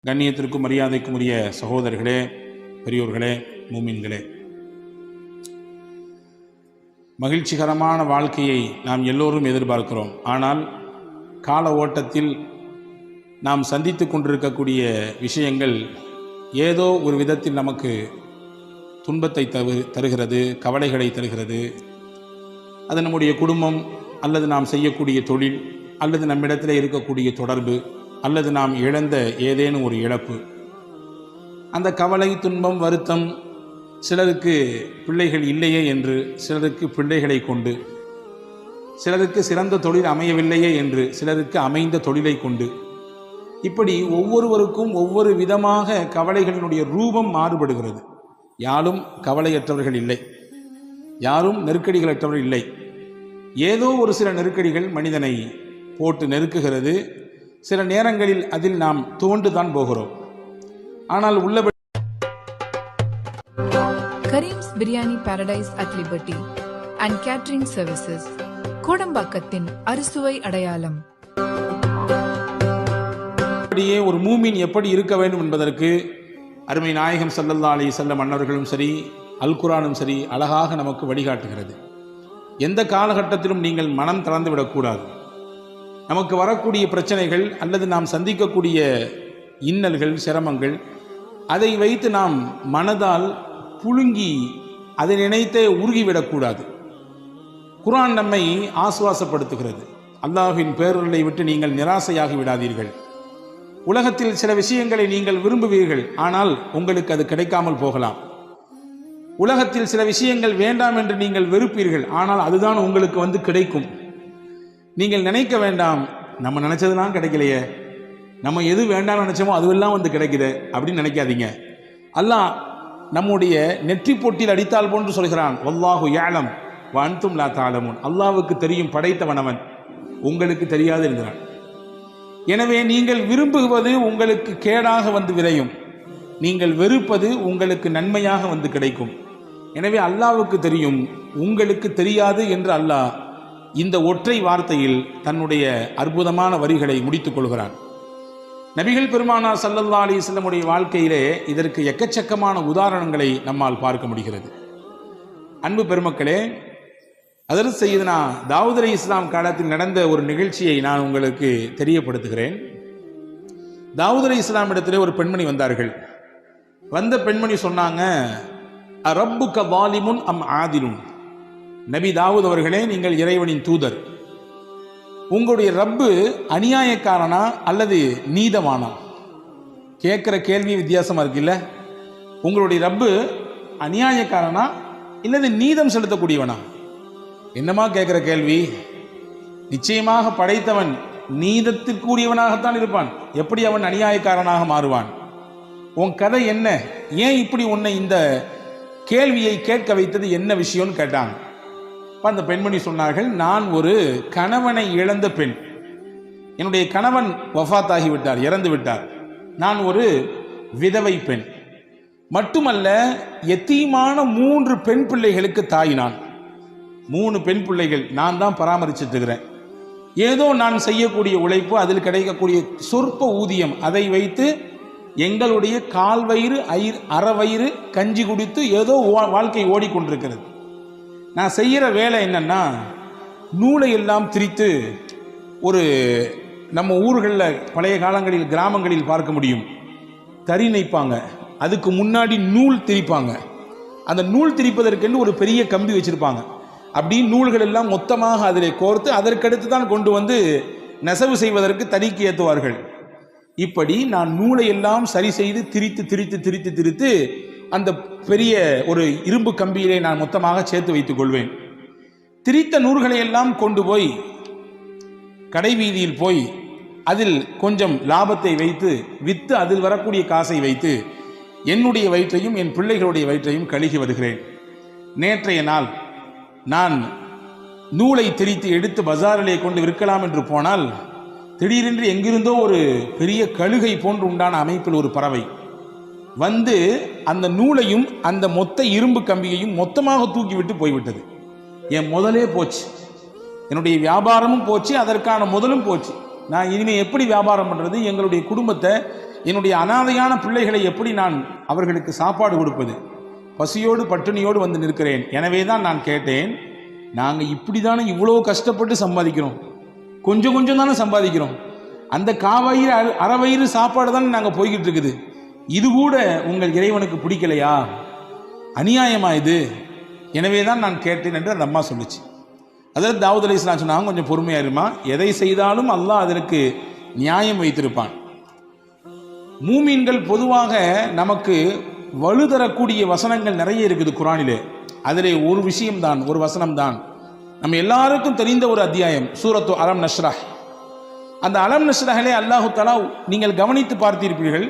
கண்ணியத்திற்கும் மரியாதைக்கும் உரிய சகோதரர்களே, பெரியோர்களே, மூமின்களே, மகிழ்ச்சிகரமான வாழ்க்கையை நாம் எல்லோரும் எதிர்பார்க்கிறோம். ஆனால் கால ஓட்டத்தில் நாம் சந்தித்து கொண்டிருக்கக்கூடிய விஷயங்கள் ஏதோ ஒரு விதத்தில் நமக்கு துன்பத்தை தருகிறது, கவலைகளை தருகிறது. அது நம்முடைய குடும்பம், அல்லது நாம் செய்யக்கூடிய தொழில், அல்லது நம்மிடத்தில் இருக்கக்கூடிய தொடர்பு, அல்லது நாம் இழந்த ஏதேனும் ஒரு இழப்பு. அந்த கவலை, துன்பம், வருத்தம், சிலருக்கு பிள்ளைகள் இல்லையே என்று, சிலருக்கு பிள்ளைகளை கொண்டு, சிலருக்கு சிறந்த தொழில் அமையவில்லையே என்று, சிலருக்கு அமைந்த தொழிலை கொண்டு, இப்படி ஒவ்வொருவருக்கும் ஒவ்வொரு விதமாக கவலைகளினுடைய ரூபம் மாறுபடுகிறது. யாரும் கவலையற்றவர்கள் இல்லை, யாரும் நெருக்கடிகளற்றவர்கள் இல்லை. ஏதோ ஒரு சில நெருக்கடிகள் மனிதனை போட்டு நெருக்குகிறது. சில நேரங்களில் அதில் நாம் துவண்டுதான் போகிறோம். ஆனால் உள்ளபடி Karim's biryani paradise at liberty and catering services, கோடம்பாக்கத்தின் அறுசுவை அடையாளம். அப்படியே ஒரு மூமின் எப்படி இருக்க வேண்டும் என்பதற்கு அருமை நாயகம் ஸல்லல்லாஹு அலைஹி வஸல்லம் அன்னவர்களும் சரி, அல் குர்ஆனும் சரி அழகாக நமக்கு வழிகாட்டுகிறது. எந்த காலகட்டத்திலும் நீங்கள் மனம் தளர்ந்து விடக்கூடாது. நமக்கு வரக்கூடிய பிரச்சனைகள் அல்லது நாம் சந்திக்கக்கூடிய இன்னல்கள், சிரமங்கள், அதை வைத்து நாம் மனதால் புழுங்கி அதை நினைத்தே உருகிவிடக்கூடாது. குர்ஆன் நம்மை ஆசுவாசப்படுத்துகிறது. அல்லாஹ்வின் பேரருளை விட்டு நீங்கள் நிராசையாகி விடாதீர்கள். உலகத்தில் சில விஷயங்களை நீங்கள் விரும்புவீர்கள், ஆனால் உங்களுக்கு அது கிடைக்காமல் போகலாம். உலகத்தில் சில விஷயங்கள் வேண்டாம் என்று நீங்கள் வெறுப்பீர்கள், ஆனால் அதுதான் உங்களுக்கு கிடைக்கும். நீங்கள் நினைக்க வேண்டாம், நம்ம நினைச்சதுலாம் கிடைக்கலையே, நம்ம எது வேண்டாம்னு நினைச்சோமோ அதுவெல்லாம் கிடைக்குது அப்படின்னு நினைக்காதீங்க. அல்லாஹ் நம்முடைய நெற்றி பொட்டில் அடித்தால் போன்று சொல்கிறான், வல்லாஹு யஅலம் வ அன்தும் லா தஅலமூன். அல்லாஹ்வுக்கு தெரியும், படைத்தவன் அவன், உங்களுக்கு தெரியாது என்கிறான். எனவே நீங்கள் விரும்புவது உங்களுக்கு கேடாக விரையும், நீங்கள் வெறுப்பது உங்களுக்கு நன்மையாக கிடைக்கும். எனவே அல்லாஹ்வுக்கு தெரியும், உங்களுக்கு தெரியாது என்று அல்லாஹ் இந்த ஒற்றை வார்த்தையில் தன்னுடைய அற்புதமான வரிகளை முடித்துக் கொள்கிறான். நபிகள் பெருமானார் ஸல்லல்லாஹு அலைஹி வஸல்லம் உடைய வாழ்க்கையிலே இதற்கு எக்கச்சக்கமான உதாரணங்களை நம்மால் பார்க்க முடிகிறது. அன்பு பெருமக்களே, ஹஜ்ரத் சையதுனா தாவூத் அலைஹிஸ்ஸலாம் காலத்தில் நடந்த ஒரு நிகழ்ச்சியை நான் உங்களுக்கு தெரியப்படுத்துகிறேன். தாவூத் அலைஹிஸ்ஸலாம் இடத்திலே ஒரு பெண்மணி வந்தார்கள். வந்த பெண்மணி சொன்னாங்க, ரப்புக வாலிமுன் அம் ஆதிலுன். நபி தாவூத் அவர்களே, நீங்கள் இறைவனின் தூதர், உங்களுடைய ரப்பு அநியாயக்காரனா அல்லது நீதமானா? கேட்குற கேள்வி வித்தியாசமா இருக்குல்ல. உங்களுடைய ரப்பு அநியாயக்காரனா இல்லது நீதம் செலுத்தக்கூடியவனா? என்னமா கேட்குற கேள்வி? நிச்சயமாக படைத்தவன் நீதத்திற்குரியவனாகத்தான் இருப்பான். எப்படி அவன் அநியாயக்காரனாக மாறுவான்? உன் கதை என்ன? ஏன் இப்படி உன்னை இந்த கேள்வியை கேட்க வைத்தது, என்ன விஷயம்னு கேட்டாங்க. அந்த பெண்மணி சொன்னார்கள், நான் ஒரு கணவனை இழந்த பெண். என்னுடைய கணவன் வஃபாத் ஆகிவிட்டார், இறந்து விட்டார். நான் ஒரு விதவை பெண். மட்டுமல்ல, யத்தீமான 3 பெண் பிள்ளைகளுக்கு தாய். நான் 3 பெண் பிள்ளைகள் நான் தான் பராமரிச்சுட்டு இருக்கிறேன். ஏதோ நான் செய்யக்கூடிய உழைப்பு, அதில் கிடைக்கக்கூடிய சொற்ப ஊதியம், அதை வைத்து எங்களுடைய கால்வயிறு அறவயிறு கஞ்சி குடித்து ஏதோ வாழ்க்கை ஓடிக்கொண்டிருக்கிறது. நான் செய்கிற வேலை என்னன்னா, நூலை எல்லாம் திரித்து, ஒரு நம்ம ஊர்களில் பழைய காலங்களில் கிராமங்களில் பார்க்க முடியும், தறி நெய்ப்பாங்க, அதுக்கு முன்னாடி நூல் திரிப்பாங்க. அந்த நூல் திரிப்பதற்கென்று ஒரு பெரிய கம்பி வச்சுருப்பாங்க. அப்படி நூல்கள் எல்லாம் மொத்தமாக அதில் கோர்த்து அதற்கடுத்து தான் கொண்டு நெசவு செய்வதற்கு தறிக்கு ஏற்றுவார்கள். இப்படி நான் நூலை எல்லாம் சரி செய்து திரித்து அந்த பெரிய ஒரு இரும்பு கம்பியிலே நான் மொத்தமாக சேர்த்து வைத்துக் கொள்வேன். திரித்த நூல்களை எல்லாம் கொண்டு போய் கடை வீதியில் போய் அதில் கொஞ்சம் லாபத்தை வைத்து விற்று அதில் வரக்கூடிய காசை வைத்து என்னுடைய வயிற்றையும் என் பிள்ளைகளுடைய வயிற்றையும் கழுகி வருகிறேன். நேற்றைய நாள் நான் நூலை திரித்து எடுத்து பஜாரிலே கொண்டு விற்கலாம் என்று போனால், திடீரென்று எங்கிருந்தோ ஒரு பெரிய கழுகை போன்று உண்டான அமைப்பில் ஒரு பறவை அந்த நூலையும் அந்த மொத்த இரும்பு கம்பியையும் மொத்தமாக தூக்கிவிட்டு போய்விட்டது. என் முதலே போச்சு, என்னுடைய வியாபாரமும் போச்சு, அதற்கான முதலும் போச்சு. நான் இனிமேல் எப்படி வியாபாரம் பண்ணுறது, எங்களுடைய குடும்பத்தை, என்னுடைய அனாதையான பிள்ளைகளை எப்படி நான் அவர்களுக்கு சாப்பாடு கொடுப்பது, பசியோடு பட்டினியோடு வந்து நிற்கிறேன். எனவே தான் நான் கேட்டேன், நாங்கள் இப்படி தானே இவ்வளோ கஷ்டப்பட்டு சம்பாதிக்கிறோம், கொஞ்சம் கொஞ்சம் தானே சம்பாதிக்கிறோம், அந்த காவயிறு அரை வயிறு சாப்பாடு தானே நாங்கள் போய்கிட்டு இருக்குது, இது கூட உங்கள் இறைவனுக்கு பிடிக்கலையா, அநியாயமா இது, எனவே தான் நான் கேட்டேன் என்று அந்த அம்மா சொல்லிச்சு. அதாவது தாவூத் அலைஹிஸ்ஸலாம் சொன்னாங்க, கொஞ்சம் பொறுமையாக இருமா, எதை செய்தாலும் அல்லாஹ் அதற்கு நியாயம் வைத்திருப்பான். மூமீன்கள் பொதுவாக நமக்கு வலுதரக்கூடிய வசனங்கள் நிறைய இருக்குது குர்ஆனிலே. அதிலே ஒரு விஷயம்தான், ஒரு வசனம்தான் நம்ம எல்லாருக்கும் தெரிந்த ஒரு அத்தியாயம், சூரத்து அலம் நஷ்ரஹ். அந்த அலம் நஷ்ரஹிலே அல்லாஹு தஆலா நீங்கள் கவனித்து பார்த்திருப்பீர்கள்,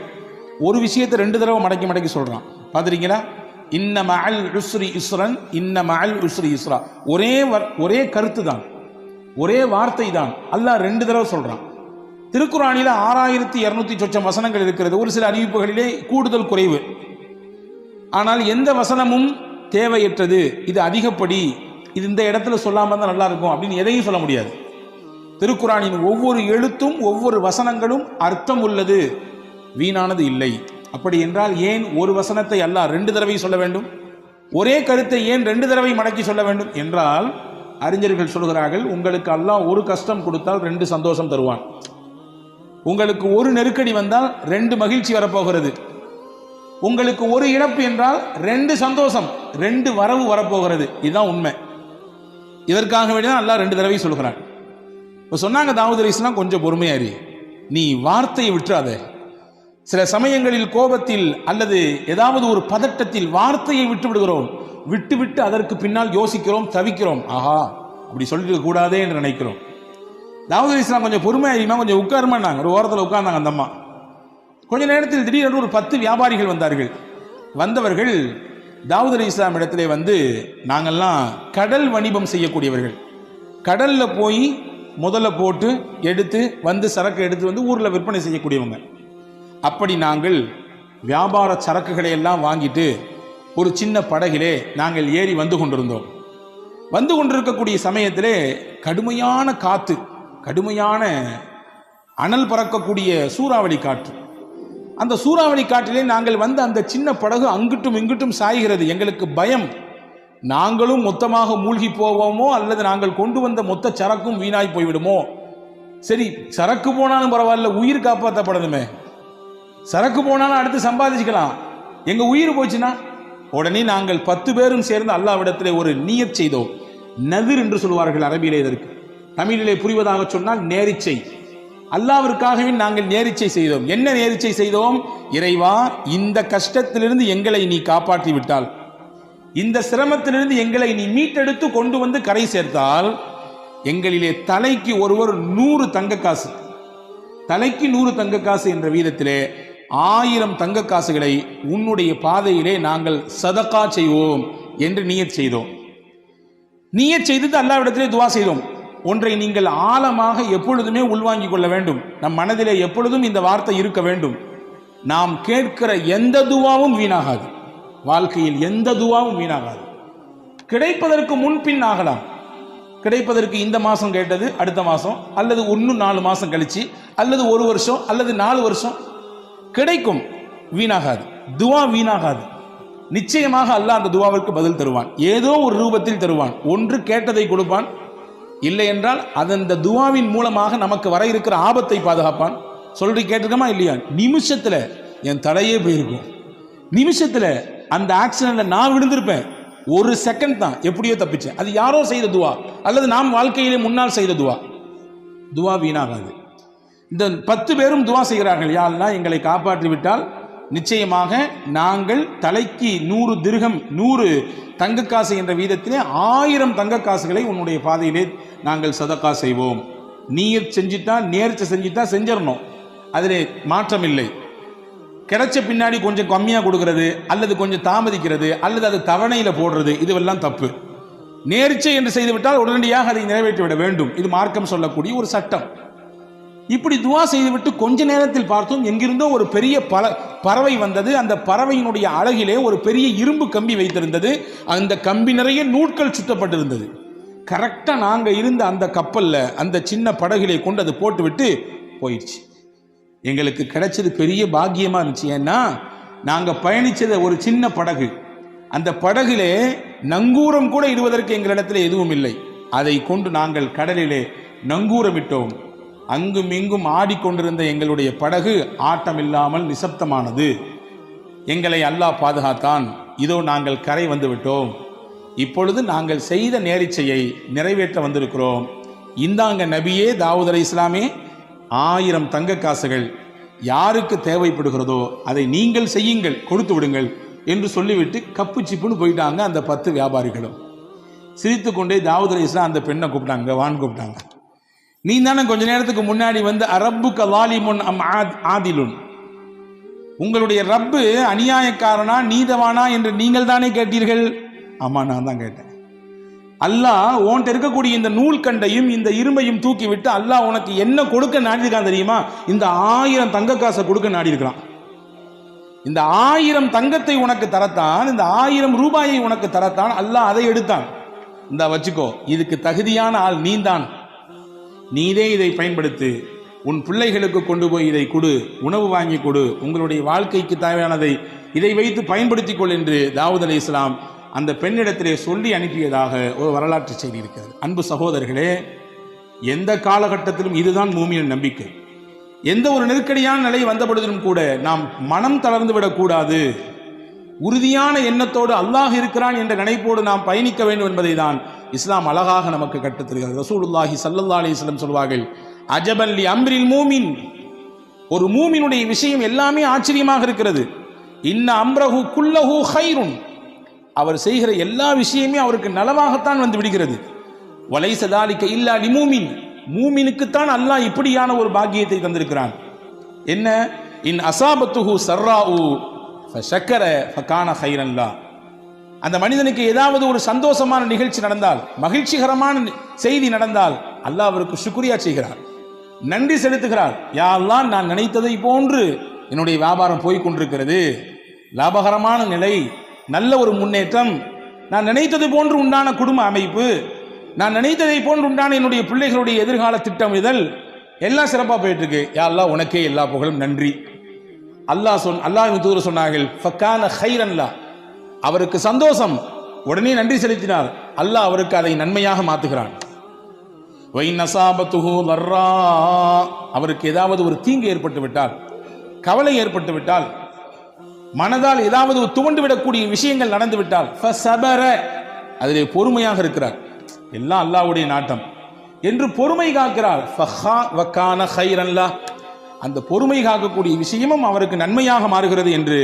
ஒரு விஷயத்தை 2 தடவை மடக்கி மடக்கி சொல்றான். பார்த்துறீங்களா? இன்ன மஅல் உஸ்ரி யுஸ்ரன், இன்ன மஅல் உஸ்ரி யுஸ்ரா. ஒரே கருத்து தான், ஒரே வார்த்தை தான், அல்லாஹ் 2 தடவை சொல்றான். திருக்குர்ஆனில் 6200 சொச்சம் வசனங்கள் இருக்கிறது. ஒரு சில அறிவிப்புகளிலே கூடுதல் குறைவு. ஆனால் எந்த வசனமும் தேவையற்றது, இது அதிகப்படி, இது இந்த இடத்துல சொல்லாமல் தான் நல்லா இருக்கும் அப்படின்னு எதையும் சொல்ல முடியாது. திருக்குர்ஆனின் ஒவ்வொரு எழுத்தும் ஒவ்வொரு வசனங்களும் அர்த்தம் உள்ளது, வீணானது இல்லை. அப்படி என்றால் ஏன் ஒரு வசனத்தை அல்லாஹ் 2 தடவை சொல்ல வேண்டும், ஒரே கருத்தை ஏன் 2 தடவை மடக்கி சொல்ல வேண்டும் என்றால், அறிஞர்கள் சொல்கிறார்கள், உங்களுக்கு அல்லாஹ் ஒரு கஷ்டம் கொடுத்தால் 2 சந்தோஷம் தருவான், உங்களுக்கு ஒரு நெருக்கடி வந்தால் 2 மகிழ்ச்சி வரப்போகிறது, உங்களுக்கு ஒரு இழப்பு என்றால் 2 சந்தோஷம், 2 வரவு வரப்போகிறது. இதுதான் உண்மை. இதற்காக வேண்டிதான் அல்லாஹ் 2 தடவை சொல்கிறான். இப்போ சொன்னாங்க தாவூத் அலைஹிஸ்ஸலாம், கொஞ்சம் பொறுமையாரி, நீ வார்த்தையை விட்டுறாத. சில சமயங்களில் கோபத்தில் அல்லது ஏதாவது ஒரு பதட்டத்தில் வார்த்தையை விட்டு விடுகிறோம், விட்டு அதற்கு பின்னால் யோசிக்கிறோம், தவிக்கிறோம், ஆஹா அப்படி சொல்லிட்டு கூடாதே என்று நினைக்கிறோம். தாவூத் அலைஹிஸ்ஸலாம் கொஞ்சம் பொறுமையாயிருமா, கொஞ்சம் உட்காருமான்னாங்க. ஒரு ஓரத்தில் உட்கார்ந்தாங்க அந்த அம்மா. கொஞ்ச நேரத்தில் திடீரென்று ஒரு 10 வியாபாரிகள் வந்தார்கள். வந்தவர்கள் தாவூத் அலைஹிஸ்ஸலாம் இடத்திலே வந்து, நாங்கள்லாம் கடல் வணிபம் செய்யக்கூடியவர்கள், கடல்ல போய் முதல்ல போட்டு எடுத்து வந்து சரக்கு எடுத்து வந்து ஊரில் விற்பனை செய்யக்கூடியவங்க. அப்படி நாங்கள் வியாபார சரக்குகளை எல்லாம் வாங்கிட்டு ஒரு சின்ன படகிலே நாங்கள் ஏறி வந்து கொண்டிருந்தோம். வந்து கொண்டிருக்கக்கூடிய சமயத்திலே கடுமையான காற்று, கடுமையான அனல் பறக்கக்கூடிய சூறாவளி காற்று. அந்த சூறாவளி காற்றிலே நாங்கள் வந்து அந்த சின்ன படகு அங்கிட்டும் இங்கிட்டும் சாய்கிறது. எங்களுக்கு பயம், நாங்களும் மொத்தமாக மூழ்கி போவோமோ அல்லது நாங்கள் கொண்டு வந்த மொத்த சரக்கும் வீணாய் போய்விடுமோ. சரி, சரக்கு போனாலும் பரவாயில்ல, உயிர் காப்பாற்றப்படணுமே, சரக்கு போனாலும் அடுத்து சம்பாதிச்சுக்கலாம், எங்க உயிர் போச்சுன்னா. உடனே நாங்கள் 10 பேரும் சேர்ந்து அல்லாஹ்விடத்திலே ஒரு நியத் செய்தோம். நதிர் என்று சொல்வார்கள் அரபியிலே, இதற்கு தமிழிலே புரிவதாக சொன்னால் நேரிச்சை. அல்லாஹ்விற்காகவே நாங்கள் நேரிச்சை செய்தோம். என்ன நேரிச்சை செய்தோம்? இறைவா, இந்த கஷ்டத்திலிருந்து எங்களை நீ காப்பாற்றி விட்டால், இந்த சிரமத்திலிருந்து எங்களை நீ மீட்டெடுத்து கொண்டு வந்து கரை சேர்த்தால், எங்களிலே தலைக்கு ஒருவர் 100 தங்க காசு, தலைக்கு 100 தங்க காசு என்ற வீதத்திலே 1000 தங்க காசுகளை உன்னுடைய பாதையிலே நாங்கள் சதகா செய்வோம் என்று நியத் செய்தோம். நியத் செய்து அல்லாஹ்விடத்திலே துவா செய்தோம். ஒன்றை நீங்கள் ஆழமாக எப்பொழுதுமே உள்வாங்கிக் கொள்ள வேண்டும். நம் மனதிலே எப்பொழுதும் இந்த வார்த்தை இருக்க வேண்டும், நாம் கேட்கிற எந்த துவாவும் வீணாகாது, வாழ்க்கையில் எந்த துவாவும் வீணாகாது. கிடைப்பதற்கு முன்பின் ஆகலாம், கிடைப்பதற்கு இந்த மாதம் கேட்டது அடுத்த மாதம் அல்லது இன்னும் 4 மாதம் கழிச்சு அல்லது 1 வருஷம் அல்லது 4 வருஷம் கிடைக்கும், வீணாகாது, துவா வீணாகாது. நிச்சயமாக அல்லாஹ் அந்த துவாவிற்கு பதில் தருவான், ஏதோ ஒரு ரூபத்தில் தருவான். ஒன்று கேட்டதை கொடுப்பான், இல்லை என்றால் அந்த துவாவின் மூலமாக நமக்கு வர இருக்கிற ஆபத்தை பாதுகாப்பான். சொல்றி கேட்டிருக்கமா இல்லையா? நிமிஷத்துல என் தலையே போயிருக்கும், நிமிஷத்துல அந்த ஆக்சிடென்ட்ல நான் விழுந்திருப்பேன், 1 செகண்ட் தான், எப்படியோ தப்பிச்சேன். அது யாரோ செய்த துவா அல்லது நாம் வாழ்க்கையிலே முன்னால் செய்த துவா, துவா வீணாகாது. இந்த 10 பேரும் துவா செய்கிறார்கள், யா அல்லாஹ் எங்களை காப்பாற்றி விட்டால் நிச்சயமாக நாங்கள் தலைக்கு 100 திர்ஹம் 100 தங்க காசு என்ற வீதத்திலே 1000 தங்க காசுகளை உன்னுடைய பாதையிலே நாங்கள் சதகா செய்வோம். நீயத் செஞ்சிட்டா, நேர்ச்சை செஞ்சிட்டா செஞ்சிடணும், அதிலே மாற்றம் இல்லை. கிடைச்ச பின்னாடி கொஞ்சம் கம்மியாக கொடுக்கிறது அல்லது கொஞ்சம் தாமதிக்கிறது அல்லது அது தவணையில் போடுறது, இதுவெல்லாம் தப்பு. நேர்ச்சை என்று செய்துவிட்டால் உடனடியாக அதை நிறைவேற்றிவிட வேண்டும். இது மார்க்கம் சொல்லக்கூடிய ஒரு சட்டம். இப்படி துவா செய்துவிட்டு கொஞ்ச நேரத்தில் பார்த்தோம், எங்கிருந்தோ ஒரு பெரிய பறவை வந்தது. அந்த பறவையினுடைய அழகிலே ஒரு பெரிய இரும்பு கம்பி வைத்திருந்தது. அந்த கம்பி நிறைய நூட்கள் சுற்றப்பட்டிருந்தது. கரெக்டாக நாங்கள் இருந்த அந்த கப்பலில் அந்த சின்ன படகுகளை கொண்டு அது போட்டு விட்டு போயிடுச்சு. எங்களுக்கு கிடைச்சது பெரிய பாக்கியமாக இருந்துச்சு. ஏன்னா நாங்கள் பயணித்தது ஒரு சின்ன படகு, அந்த படகுலே நங்கூரம் கூட இடுவதற்கு எங்களிடத்தில் எதுவும் இல்லை. அதை கொண்டு நாங்கள் கடலிலே நங்கூரமிட்டோம். அங்கும் இங்கும் ஆடிக்கொண்டிருந்த எங்களுடைய படகு ஆட்டமில்லாமல் நிசப்தமானது. எங்களை அல்லாஹ் பாதுகாத்தான். இதோ நாங்கள் கரை வந்து விட்டோம். இப்பொழுது நாங்கள் செய்த நேரிச்சையை நிறைவேற்ற வந்திருக்கிறோம். இந்தாங்க நபியே தாவூத் அலைஹிஸ்ஸலாமே, 1000 தங்க காசுகள் யாருக்கு தேவைப்படுகிறதோ அதை நீங்கள் செய்யுங்கள், கொடுத்து விடுங்கள் என்று சொல்லிவிட்டு கப்பு சிப்புன்னு போயிட்டாங்க. அந்த 10 வியாபாரிகளும் சிரித்து கொண்டே தாவூத் அலைஹிஸ்ஸலாம் அந்த பெண்ணை கூப்பிட்டாங்க, வான்னு கூப்பிட்டாங்க. நீ தானே கொஞ்ச நேரத்துக்கு முன்னாடி வந்து அரப்புக்க லாலிமுன் அம் ஆதிலுன், உங்களுடைய ரப்பு அநியாயக்காரனா நீதவானா என்று நீங்கள் தானே கேட்டீர்கள். ஆமா, நான் தான் கேட்டேன். அல்லாஹ் உன்கிட்ட இருக்கக்கூடிய இந்த நூல் கண்டையும் இந்த இரும்பையும் தூக்கி விட்டு அல்லாஹ் உனக்கு என்ன கொடுக்க நாடி இருக்கான் தெரியுமா? இந்த 1000 தங்க காசை கொடுக்க நாடி இருக்கிறான். இந்த 1000 தங்கத்தை உனக்கு தரத்தான், இந்த 1000 ரூபாயை உனக்கு தரத்தான் அல்லாஹ் அதை எடுத்தான். இந்த வச்சுக்கோ, இதுக்கு தகுதியான ஆள் நீதான், நீதே இதை பயன்படுத்து, உன் பிள்ளைகளுக்கு கொண்டு போய் இதை கொடு, உணவு வாங்கி கொடு, உங்களுடைய வாழ்க்கைக்கு தேவையானதை இதை வைத்து பயன்படுத்திக் கொள் என்று தாவூத் அலைஹிஸ்ஸலாம் அந்த பெண்ணிடத்திலே சொல்லி அனுப்பியதாக ஒரு வரலாற்று செய்தி இருக்கிறது. அன்பு சகோதரர்களே, எந்த காலகட்டத்திலும் இதுதான் மூமியின் நம்பிக்கை. எந்த ஒரு நெருக்கடியான நிலை வந்த பொழுதிலும் கூட நாம் மனம் தளர்ந்து விடக்கூடாது. உறுதியான எண்ணத்தோடு அல்லாஹ் இருக்கிறான் என்ற நினைப்போடு நாம் பயணிக்க வேண்டும் என்பதை தான் இஸ்லாம் அழகாக நமக்கு கற்றுத்தருகிறது. ரசூலுல்லாஹி ஸல்லல்லாஹு அலைஹி வஸல்லம் சொல்வார்கள், அஜபன் லி அம்ரில் மூமின், ஒரு மூமினுடைய விஷயம் எல்லாமே ஆச்சரியமாக இருக்கிறது. இன்ன அம்ரஹு குல்லஹு கைருன், அவர் செய்கிற எல்லா விஷயமே அவருக்கு நலவாகத்தான் வந்து விடுகிறது. வலைஸ தாலிக இல்லா லிமூமின், மூமினுக்குத்தான் அல்லாஹ் இப்படியான ஒரு பாக்கியத்தை தந்திருக்கிறான். என்ன? இன் அசாபத்துஹு சர்ராஉ ஃபஷக்கர ஃபகான கைரன் லா, அந்த மனிதனுக்கு ஏதாவது ஒரு சந்தோஷமான நிகழ்ச்சி நடந்தால், மகிழ்ச்சிகரமான செய்தி நடந்தால் அல்லாஹ் அவருக்கு சுக்ரியா செய்கிறார், நன்றி செலுத்துகிறார். யா அல்லாஹ், நான் நினைத்ததை போன்று என்னுடைய வியாபாரம் போய் கொண்டிருக்கிறது, லாபகரமான நிலை, நல்ல ஒரு முன்னேற்றம், நான் நினைத்தது போன்று உண்டான குடும்ப அமைப்பு, நான் நினைத்ததை போன்று உண்டான என்னுடைய பிள்ளைகளுடைய எதிர்கால திட்டமிடல் எல்லாம் சிறப்பாக போயிட்டு இருக்கு. யா அல்லாஹ், உனக்கே எல்லா புகழும், நன்றி. அல்லாஹ்வின் தூதர் சொன்னார்கள், ஃபகான கைரன் லா, அவருக்கு சந்தோஷம், உடனே நன்றி செலுத்தினார், அல்லாஹ் அவருக்கு அதை நன்மையாக மாற்றுகிறான். வைன் அஸாபத்துஹு தர்ரா, அவருக்கு ஏதாவது ஒரு தீங்கு ஏற்பட்டு விட்டால், கவலை ஏற்பட்டு விட்டால், மனதால் ஏதாவது துவண்டு விடக்கூடிய விஷயங்கள் நடந்து விட்டால், ஃபஸபர, அதிலே பொறுமையாக இருக்கிறார், எல்லாம் அல்லாஹ்வுடைய நாட்டம் என்று பொறுமை காக்கிறார். ஃபகான கைரன் லா, அந்த பொறுமை காக்கக்கூடிய விஷயமும் அவருக்கு நன்மையாக மாறுகிறது என்று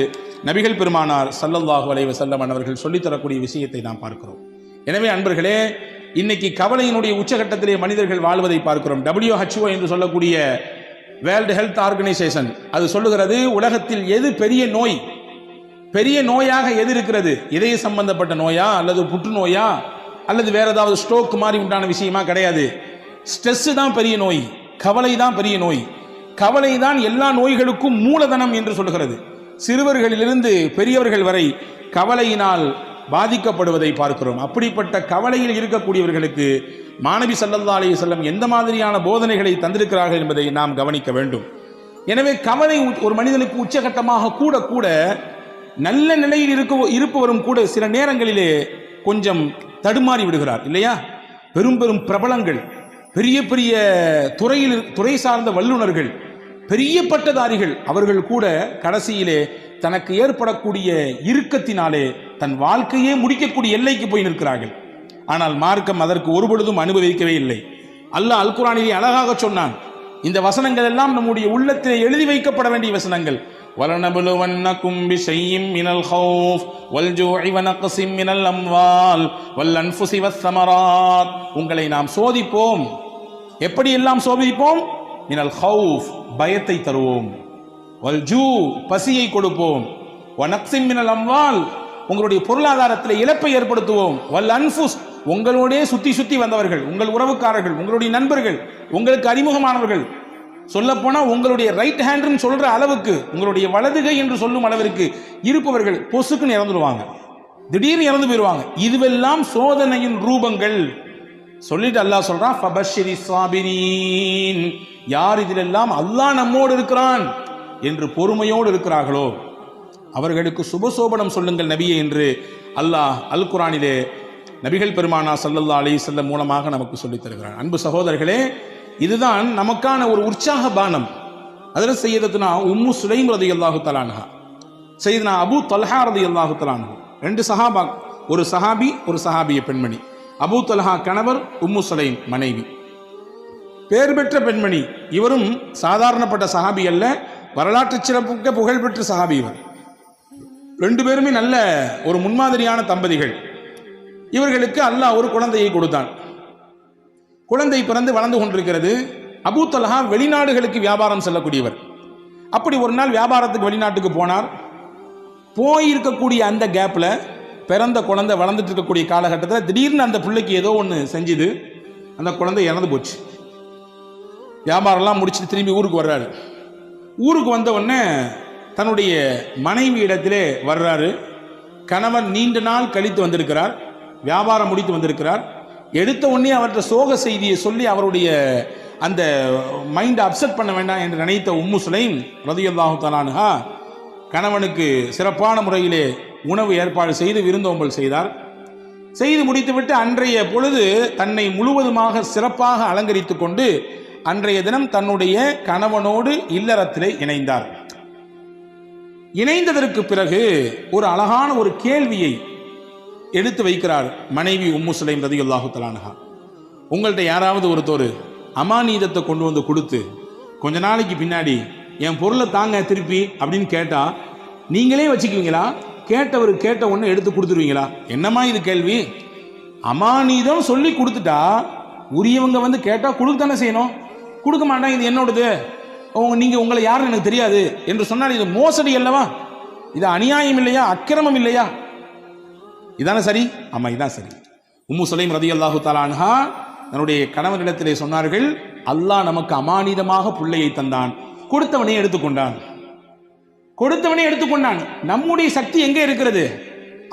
நபிகள் பெருமானார் ஸல்லல்லாஹு அலைஹி வஸல்லம் அவர்கள் சொல்லித்தரக்கூடிய விஷயத்தை நாம் பார்க்கிறோம். எனவே அன்பர்களே, இன்னைக்கு கவலையினுடைய உச்சகட்டத்திலே மனிதர்கள் வாழ்வதை பார்க்கிறோம். WHO என்று சொல்லக்கூடிய வேர்ல்டு ஹெல்த் ஆர்கனைசேஷன் அது சொல்லுகிறது, உலகத்தில் எது பெரிய நோய், பெரிய நோயாக எது இருக்கிறது, இதய சம்பந்தப்பட்ட நோயா அல்லது புற்றுநோயா அல்லது வேற ஏதாவது ஸ்ட்ரோக் மாதிரி உண்டான விஷயமா? கிடையாது. ஸ்ட்ரெஸ் தான் பெரிய நோய், கவலை தான் பெரிய நோய். கவலை தான் எல்லா நோய்களுக்கும் மூலதனம் என்று சொல்கிறது. சிறுவர்களிலிருந்து பெரியவர்கள் வரை கவலையினால் பாதிக்கப்படுவதை பார்க்கிறோம். அப்படிப்பட்ட கவலையில் இருக்கக்கூடியவர்களுக்கு மாணவி ஸல்லல்லாஹு அலைஹி வஸல்லம் எந்த மாதிரியான போதனைகளை தந்திருக்கிறார்கள் என்பதை நாம் கவனிக்க வேண்டும். எனவே கவலை ஒரு மனிதனுக்கு உச்சகட்டமாக கூட கூட நல்ல நிலையில் இருப்பவரும் கூட சில நேரங்களிலே கொஞ்சம் தடுமாறி விடுகிறார் இல்லையா? பெரும் பெரும் பிரபலங்கள், பெரிய பெரிய துறை சார்ந்த வல்லுநர்கள், பெரிய பட்டதாரிகள், அவர்கள் கூட கடைசியிலே தனக்கு ஏற்படக்கூடிய இறுக்கத்தினாலே தன் வாழ்க்கையே முடிக்கக்கூடிய எல்லைக்கு போய் நிற்கிறார்கள். ஆனால் மார்க்கம் அதற்கு ஒருபொழுதும் அனுபவிக்கவே இல்லை. அல்லாஹ் அல் குர்ஆனிலே அழகாக சொன்னான். இந்த வசனங்கள் எல்லாம் நம்முடைய உள்ளத்திலே எழுதி வைக்கப்பட வேண்டிய வசனங்கள். வலனபுலுவன்னகும் பிஷைஇம் மினல் ஹௌஃப் வல்ஜூஇ வனக்ஸிம் மினல் அம்வால் வல்அன்ஃபுஸி வஸ்ஸமராத், உங்களை நாம் சோதிப்போம். எப்படி எல்லாம் சோதிப்போம்? மினல் ஹௌஃப், பயத்தை தருவோம், வல்ஜூ, பசியை கொடுப்போம், வனக்ஸிம் மினல் அம்வால், உங்களுடைய பொருளாதாரத்தில் இழப்பை ஏற்படுத்துவோம், வல் அன்ஃபுஸ், உங்களோடே சுத்தி சுத்தி வந்தவர்கள், உங்கள் உறவுக்காரர்கள், உங்களுடைய நண்பர்கள், உங்களுக்கு அறிமுகமானவர்கள், சொல்லப்போனா உங்களுடைய ரைட் ஹேண்ட் சொல்ற அளவுக்கு, உங்களுடைய வலதுகை என்று சொல்லும் அளவிற்கு இருப்பவர்கள் பொசுக்குன்னு இறந்துடுவாங்க, திடீர்னு இறந்து போயிடுவாங்க. இதுவெல்லாம் சோதனையின் ரூபங்கள். சொல்லிட்டு அல்லாஹ் சொல்றான், ஃபபஷ்ஷிரி ஸாபிரீன், யார் இதிலெல்லாம் அல்லாஹ் நம்மோடு இருக்கிறான் என்று பொறுமையோடு இருக்கிறார்களோ அவர்களுக்கு சுபசோபனம் சொல்லுங்கள் நபியே என்று அல்லாஹ் அல் குர்ஆனிலே நபிகள் பெருமானா ஸல்லல்லாஹு அலைஹி வஸல்லம் மூலமாக நமக்கு சொல்லித் தருகிறார். அன்பு சகோதரர்களே, இதுதான் நமக்கான ஒரு உற்சாக பானம். அதில் சையதத்துனா உம்மு சுலைம் ரலியல்லாஹு தஆலா அன்ஹா, சையதுனா அபூ தல்ஹா ரலியல்லாஹு தஆலா அன்ஹு, ரெண்டு சஹாபா, ஒரு சஹாபி ஒரு சஹாபிய பெண்மணி. அபூ தல்ஹா கணவர், உம்மு சுலைம் மனைவி, பேர் பெற்ற பெண்மணி. இவரும் சாதாரணப்பட்ட சஹாபி அல்ல, வரலாற்று சிறப்புக்க புகழ்பெற்ற சஹாபி இவர். ரெண்டு பேருமே நல்ல ஒரு முன்மாதிரியான தம்பதிகள். இவர்களுக்கு அல்லாஹ் ஒரு குழந்தையை கொடுத்தான். குழந்தை பிறந்து வளர்ந்து கொண்டிருக்கிறது. அபூ தல்ஹா வெளிநாடுகளுக்கு வியாபாரம் செல்லக்கூடியவர். அப்படி ஒரு நாள் வியாபாரத்துக்கு வெளிநாட்டுக்கு போனார். போயிருக்கக்கூடிய அந்த கேப்ல பிறந்த குழந்தை வளர்ந்துட்டு இருக்கக்கூடிய காலகட்டத்தில் திடீர்னு அந்த பிள்ளைக்கு ஏதோ ஒன்று செஞ்சுது. அந்த குழந்தை இறந்து போச்சு. வியாபாரம்லாம் முடிச்சுட்டு திரும்பி ஊருக்கு வர்றாரு. ஊருக்கு வந்த உடனே தன்னுடைய மனைவி இடத்திலே வர்றாரு. கணவன் நீண்ட நாள் கழித்து வந்திருக்கிறார், வியாபாரம் முடித்து வந்திருக்கிறார். எடுத்த உடனே அவர்கிட்ட சோக செய்தியை சொல்லி அவருடைய அந்த மைண்டை அப்செட் பண்ண வேண்டாம் என்று நினைத்த உம்மு சுலைம் ரலியல்லாஹு தஆலா அன்ஹா கணவனுக்கு சிறப்பான முறையிலே உணவு ஏற்பாடு செய்து விருந்தோம்பல் செய்தார். செய்து முடித்துவிட்டு அன்றைய பொழுது தன்னை முழுவதுமாக சிறப்பாக அலங்கரித்து கொண்டு அன்றைய தினம் தன்னுடைய கணவனோடு இல்லறத்திலே இணைந்தார். இணைந்ததற்கு பிறகு ஒரு அழகான ஒரு கேள்வியை எடுத்து வைக்கிறார் மனைவி உம்மு சுலைம் ரலியல்லாஹு தஆலா அன்ஹா. உங்கள்கிட்ட யாராவது ஒருத்தர் அமானீதத்தை கொண்டு வந்து கொடுத்து கொஞ்ச நாளைக்கு பின்னாடி என் பொருளை தாங்க திருப்பி அப்படின்னு கேட்டா நீங்களே வச்சுக்குவீங்களா? கேட்டவர் கேட்ட ஒன்று எடுத்து கொடுத்துருவீங்களா? என்னம்மா இது கேள்வி? அமானீதம் சொல்லி கொடுத்துட்டா உரியவங்க வந்து கேட்டா கொடுக்க தானே செய்யணும். கொடுக்க மாட்டான், இது என்னோடது, நீங்க உங்களை யாருன்னு எனக்கு தெரியாது என்று சொன்னால் இது மோசடி அல்லவா? இது அநியாயம் இல்லையா? அக்கிரமம் இல்லையா? இதான சரி? ஆமா, இதான் சரி. உம்மு சுலைம் ரலியல்லாஹு தஆலா அன்ஹா தன்னுடைய கணவனிடத்திலே சொன்னார்கள், அல்லாஹ் நமக்கு அமானிதமாக பிள்ளையை தந்தான், கொடுத்தவனே எடுத்துக்கொண்டான். கொடுத்தவனே எடுத்துக்கொண்டான். நம்முடைய சக்தி எங்கே இருக்கிறது?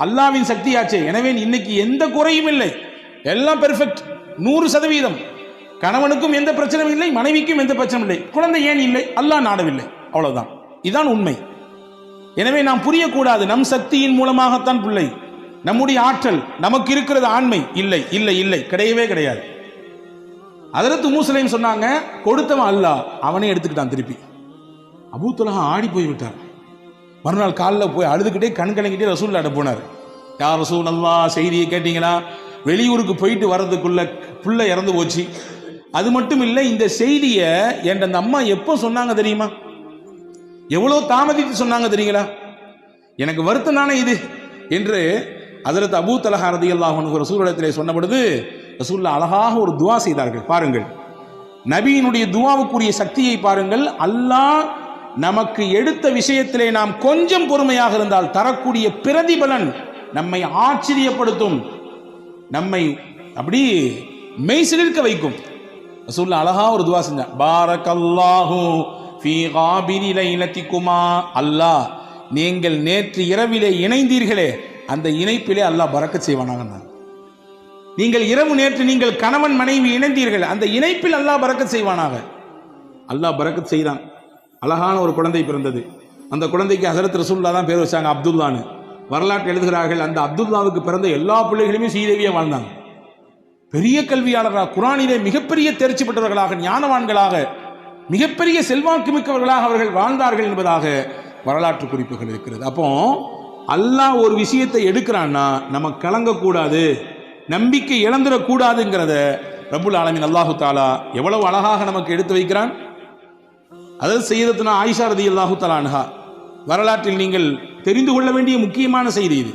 அல்லாஹ்வின் சக்தியாச்சே. எனவே இன்னைக்கு எந்த குறையும் இல்லை, எல்லாம் பெர்ஃபெக்ட், 100%. கணவனுக்கும் எந்த பிரச்சனையும் இல்லை, மனைவிக்கும் எந்த பிரச்சனையும் இல்லை. குழந்தை ஏன் இல்லை? அல்லாஹ் நாடவில்லை, அவ்வளவுதான். இதுதான் உண்மை. எனவே நாம் புரியக்கூடாது நம் சக்தியின் மூலமாகத்தான் பிள்ளை, நம்முடைய ஆற்றல், நமக்கு இருக்கிறது ஆண்மை. இல்லை இல்லை இல்லை, கிடையவே கிடையாது. ஹஜ்ரத் உம்மு சுலைம் சொன்னாங்க, கொடுத்தவன் அல்லாஹ், அவனே எடுத்துக்கிட்டான் திருப்பி. அபூ தல்ஹா ஆடி போய் விட்டார். மறுநாள் காலில் போய் அழுதுகிட்டே கண் கலங்கிட்டே ரசூலுல்லாஹ்ட்ட போனார். யா ரசூலல்லாஹ், செய்தியை கேட்டீங்களா? வெளியூருக்கு போயிட்டு வர்றதுக்குள்ள பிள்ளை இறந்து போச்சு. அது மட்டும் இல்லை, இந்த செய்தியை என் அந்த அம்மா எப்போ சொன்னாங்க தெரியுமா? எவ்வளோ தாமதித்து சொன்னாங்க தெரியுங்களா? எனக்கு வருத்தம் தானே இது என்று ஹஜ்ரத் அபூ தல்ஹா ரலியல்லாஹு அன்ஹு ரசூலுல்லாஹ்விடத்திலே சொன்ன பொழுது ரசூலுல்லாஹ் அழகாக ஒரு துஆ செய்தார்கள். பாருங்கள், நபியினுடைய துஆவுக்குரிய சக்தியை பாருங்கள். அல்லாஹ் நமக்கு எடுத்த விஷயத்திலே நாம் கொஞ்சம் பொறுமையாக இருந்தால் தரக்கூடிய பிரதிபலன் நம்மை ஆச்சரியப்படுத்தும், நம்மை அப்படி மெய்சிலிர்க்க வைக்கும். ரசூலுல்லாஹ் அழகா ஒரு துஆ செஞ்சாங்க. பாரக்கல்லாஹு ஃபீ காபிரி லைலத்திகுமா, அல்லாஹ் நீங்கள் நேற்று இரவிலே இணைந்தீர்களே அந்த இணைப்பிலே அல்லாஹ் பரக்கத் செய்வானாக. நீங்கள் இரவு நேற்று நீங்கள் கணவன் மனைவி இணைந்தீர்கள், அந்த இணைப்பில் அல்லாஹ் பரக்கத் செய்வானாக. அல்லாஹ் பரக்கத் செய்தான். அழகான ஒரு குழந்தை பிறந்தது. அந்த குழந்தைக்கு ஹஜ்ரத் ரசூலுல்லாஹ் தான் பேர் வச்சாங்க, அப்துல்லான்னு. வரலாற்று எழுதுகிறார்கள், அந்த அப்துல்லாவுக்கு பிறந்த எல்லா பிள்ளைகளுமே சீதேவியா வாழ்ந்தாங்க. பெரிய கல்வியாளராக, குர்ஆனிலே மிகப்பெரிய தேர்ச்சி பெற்றவர்களாக, ஞானவான்களாக, மிகப்பெரிய செல்வாக்கு மிக்கவர்களாக அவர்கள் வாழ்ந்தார்கள் என்பதாக வரலாற்று குறிப்புகள் இருக்கிறது. அப்போ அல்லாஹ் ஒரு விஷயத்தை எடுக்கிறான்னா நம்ம கலங்கக்கூடாது, நம்பிக்கை இழந்துடக்கூடாதுங்கிறத ரப்புல் ஆலமீன் அல்லாஹு தாலா எவ்வளவு அழகாக நமக்கு எடுத்து வைக்கிறான். அதாவது சையதத்துனா ஆயிஷா ரலியல்லாஹு தஆலா அன்ஹா வரலாற்றில் நீங்கள் தெரிந்து கொள்ள வேண்டிய முக்கியமான செய்தி இது.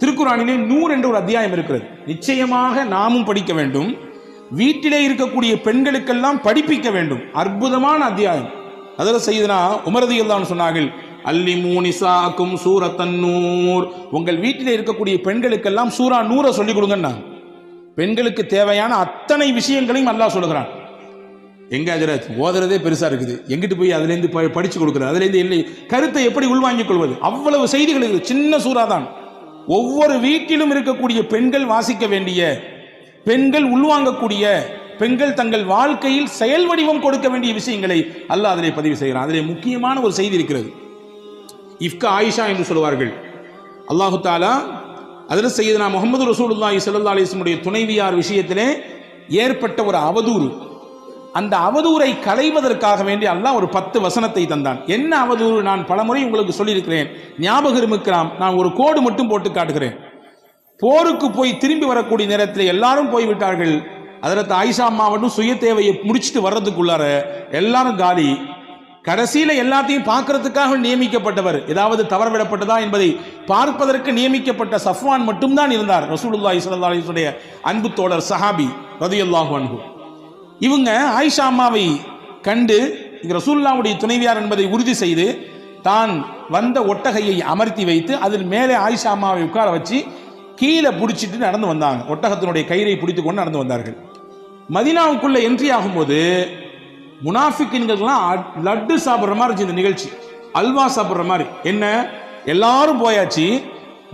திருக்குர்ஆனிலே நூர் என்ற ஒரு அத்தியாயம் இருக்கிறது. நிச்சயமாக நாமும் படிக்க வேண்டும், வீட்டிலே இருக்கக்கூடிய பெண்களுக்கெல்லாம் படிப்பிக்க வேண்டும். அற்புதமான அத்தியாயம். அதில் சையதுனா உமர் ரலியல்லாஹு அன்ஹு சொன்னார்கள், அல்லிமூ நிசாக்கும் சூரத்தன் நூர், உங்கள் வீட்டிலே இருக்கக்கூடிய பெண்களுக்கெல்லாம் சூரா நூரை சொல்லிக் கொடுங்கன்னா. பெண்களுக்கு தேவையான அத்தனை விஷயங்களையும் அல்லாஹ் சொல்லுகிறான். எங்க ஹஜ்ரத் ஓதுறதே பெருசா இருக்குது, எங்கிட்டு போய் அதுலேருந்து படிச்சு கொடுக்குறது, அதுலேருந்து இல்லை கருத்தை எப்படி உள்வாங்கிக் கொள்வது, அவ்வளவு செய்திகள் இருக்குது. சின்ன சூறா தான். ஒவ்வொரு வீட்டிலும் இருக்கக்கூடிய பெண்கள் வாசிக்க வேண்டிய பெண்கள் உள்வாங்கக்கூடிய, பெண்கள் தங்கள் வாழ்க்கையில் செயல் வடிவம் கொடுக்க வேண்டிய விஷயங்களை அல்லாஹ் அதிலே பதிவு செய்கிறான். அதிலே முக்கியமான ஒரு செய்தி இருக்கிறது. இஃப்கா ஆயிஷா என்று சொல்வார்கள். அல்லாஹு தாலா அதில் சையதுனா முஹம்மது ரசூலுல்லாஹி ஸல்லல்லாஹு அலைஹி வஸல்லம் உடைய துணைவியார் விஷயத்திலே ஏற்பட்ட ஒரு அவதூறு, அந்த அவதூறை களைவதற்காக வேண்டி அல்லாஹ் ஒரு 10 வசனத்தை தந்தான். என்ன அவதூறு? நான் பலமுறை உங்களுக்கு சொல்லியிருக்கிறேன், ஞாபகம் இருக்கலாம். நான் ஒரு கோடு மட்டும் போட்டு காட்டுகிறேன். போருக்கு போய் திரும்பி வரக்கூடிய நேரத்தில் எல்லாரும் போய்விட்டார்கள். ஹஜ்ரத் ஆயிஷா அம்மா மட்டும் சுய தேவையை முடிச்சுட்டு வர்றதுக்குள்ளார எல்லாரும் காலி. கடைசியில எல்லாத்தையும் பார்க்கறதுக்காக நியமிக்கப்பட்டவர், ஏதாவது தவறவிடப்பட்டதா என்பதை பார்ப்பதற்கு நியமிக்கப்பட்ட சஃப்வான் மட்டும்தான் இருந்தார். ரசூலுல்லாஹி ஸல்லல்லாஹு அலைஹி வஸல்லம் அன்பு தோழர் சஹாபி ரலியல்லாஹு அன்ஹு. இவங்க ஆயிஷா அம்மாவை கண்டு ரசூலுல்லாஹ்வுடைய துணைவியார் என்பதை உறுதி செய்து தான் வந்த ஒட்டகையை அமர்த்தி வைத்து அதில் மேலே ஆயிஷா அம்மாவை உட்கார வச்சு கீழே பிடிச்சிட்டு நடந்து வந்தாங்க. ஒட்டகத்தினுடைய கயிறை பிடித்து கொண்டு நடந்து வந்தார்கள். மதீனாவுக்குள்ள என்ட்ரி ஆகும்போது முனாஃபிக்கின்கள்லாம் லட்டு சாப்பிட்ற மாதிரி இருந்துச்சு இந்த நிகழ்ச்சி, அல்வா சாப்பிட்ற மாதிரி. என்ன, எல்லாரும் போயாச்சு,